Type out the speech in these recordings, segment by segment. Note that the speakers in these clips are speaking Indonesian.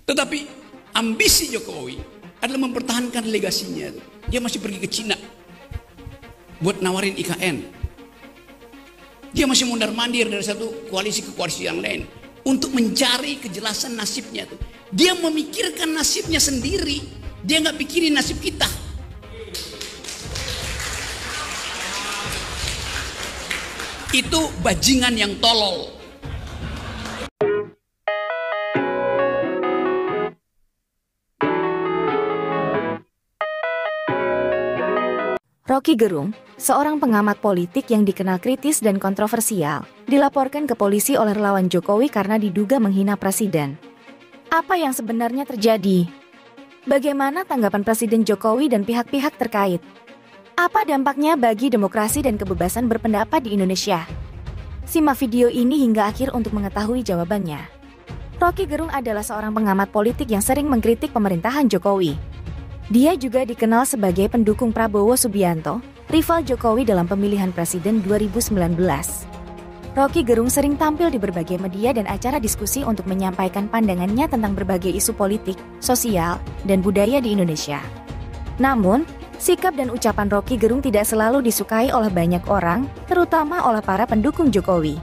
Tetapi ambisi Jokowi adalah mempertahankan legasinya. Dia masih pergi ke Cina buat nawarin IKN. Dia masih mondar-mandir dari satu koalisi ke koalisi yang lain untuk mencari kejelasan nasibnya. Dia memikirkan nasibnya sendiri. Dia nggak pikirin nasib kita. Itu bajingan yang tolol. Roky Gerung, seorang pengamat politik yang dikenal kritis dan kontroversial, dilaporkan ke polisi oleh relawan Jokowi karena diduga menghina presiden. Apa yang sebenarnya terjadi? Bagaimana tanggapan Presiden Jokowi dan pihak-pihak terkait? Apa dampaknya bagi demokrasi dan kebebasan berpendapat di Indonesia? Simak video ini hingga akhir untuk mengetahui jawabannya. Roky Gerung adalah seorang pengamat politik yang sering mengkritik pemerintahan Jokowi. Dia juga dikenal sebagai pendukung Prabowo Subianto, rival Jokowi dalam pemilihan presiden 2019. Roky Gerung sering tampil di berbagai media dan acara diskusi untuk menyampaikan pandangannya tentang berbagai isu politik, sosial, dan budaya di Indonesia. Namun, sikap dan ucapan Roky Gerung tidak selalu disukai oleh banyak orang, terutama oleh para pendukung Jokowi.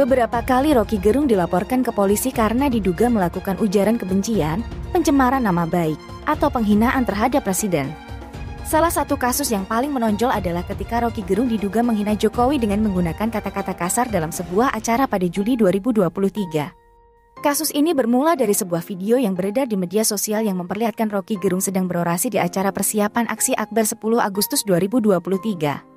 Beberapa kali Roky Gerung dilaporkan ke polisi karena diduga melakukan ujaran kebencian, pencemaran nama baik, atau penghinaan terhadap presiden. Salah satu kasus yang paling menonjol adalah ketika Roky Gerung diduga menghina Jokowi dengan menggunakan kata-kata kasar dalam sebuah acara pada Juli 2023. Kasus ini bermula dari sebuah video yang beredar di media sosial yang memperlihatkan Roky Gerung sedang berorasi di acara persiapan aksi Akbar 10 Agustus 2023.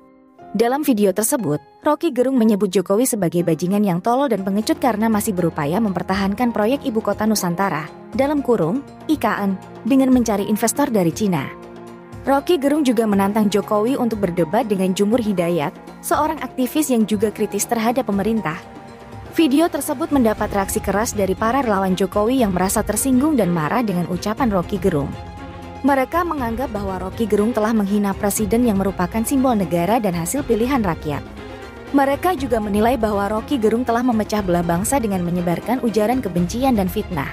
Dalam video tersebut, Roky Gerung menyebut Jokowi sebagai bajingan yang tolol dan pengecut karena masih berupaya mempertahankan proyek Ibu Kota Nusantara, dalam kurung, IKN, dengan mencari investor dari Cina. Roky Gerung juga menantang Jokowi untuk berdebat dengan Jumur Hidayat, seorang aktivis yang juga kritis terhadap pemerintah. Video tersebut mendapat reaksi keras dari para relawan Jokowi yang merasa tersinggung dan marah dengan ucapan Roky Gerung. Mereka menganggap bahwa Roky Gerung telah menghina presiden yang merupakan simbol negara dan hasil pilihan rakyat. Mereka juga menilai bahwa Roky Gerung telah memecah belah bangsa dengan menyebarkan ujaran kebencian dan fitnah.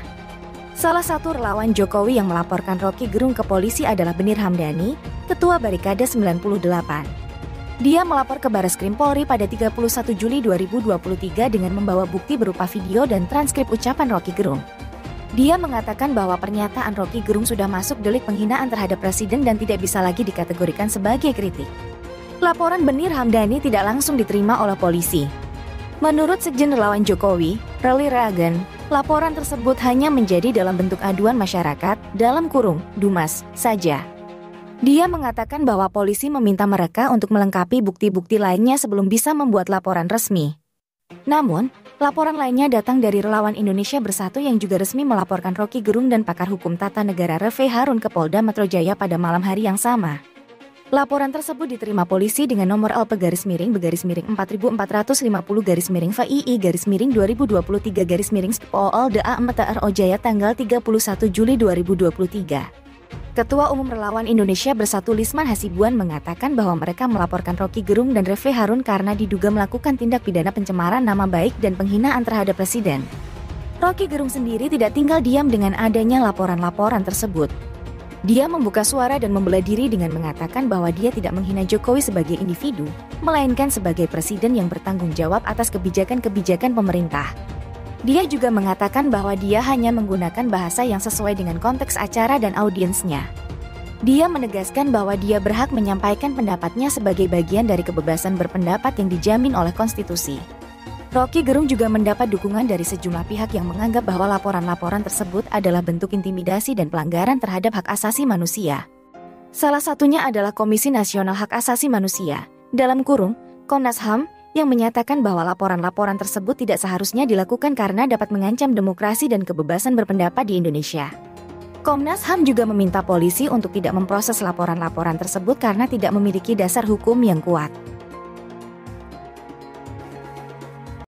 Salah satu relawan Jokowi yang melaporkan Roky Gerung ke polisi adalah Benir Hamdani, Ketua Barikade 98. Dia melapor ke Bareskrim Polri pada 31 Juli 2023 dengan membawa bukti berupa video dan transkrip ucapan Roky Gerung. Dia mengatakan bahwa pernyataan Roky Gerung sudah masuk delik penghinaan terhadap presiden dan tidak bisa lagi dikategorikan sebagai kritik. Laporan Benir Hamdani tidak langsung diterima oleh polisi. Menurut Sekjen Relawan Jokowi, Rally Reagan, laporan tersebut hanya menjadi dalam bentuk aduan masyarakat, dalam kurung, Dumas, saja. Dia mengatakan bahwa polisi meminta mereka untuk melengkapi bukti-bukti lainnya sebelum bisa membuat laporan resmi. Namun, laporan lainnya datang dari relawan Indonesia Bersatu yang juga resmi melaporkan Roky Gerung dan pakar hukum tata negara Refy Harun ke Polda Metro Jaya pada malam hari yang sama. Laporan tersebut diterima polisi dengan nomor LP_4050_VI_VI_2023_POL-DA Metro Jaya tanggal 31 Juli 2023. Ketua Umum Relawan Indonesia Bersatu Lisman Hasibuan mengatakan bahwa mereka melaporkan Roky Gerung dan Refy Harun karena diduga melakukan tindak pidana pencemaran nama baik dan penghinaan terhadap presiden. Roky Gerung sendiri tidak tinggal diam dengan adanya laporan-laporan tersebut. Dia membuka suara dan membela diri dengan mengatakan bahwa dia tidak menghina Jokowi sebagai individu, melainkan sebagai presiden yang bertanggung jawab atas kebijakan-kebijakan pemerintah. Dia juga mengatakan bahwa dia hanya menggunakan bahasa yang sesuai dengan konteks acara dan audiensnya. Dia menegaskan bahwa dia berhak menyampaikan pendapatnya sebagai bagian dari kebebasan berpendapat yang dijamin oleh konstitusi. Roky Gerung juga mendapat dukungan dari sejumlah pihak yang menganggap bahwa laporan-laporan tersebut adalah bentuk intimidasi dan pelanggaran terhadap hak asasi manusia. Salah satunya adalah Komisi Nasional Hak Asasi Manusia, dalam kurung, Komnas HAM, yang menyatakan bahwa laporan-laporan tersebut tidak seharusnya dilakukan karena dapat mengancam demokrasi dan kebebasan berpendapat di Indonesia. Komnas HAM juga meminta polisi untuk tidak memproses laporan-laporan tersebut karena tidak memiliki dasar hukum yang kuat.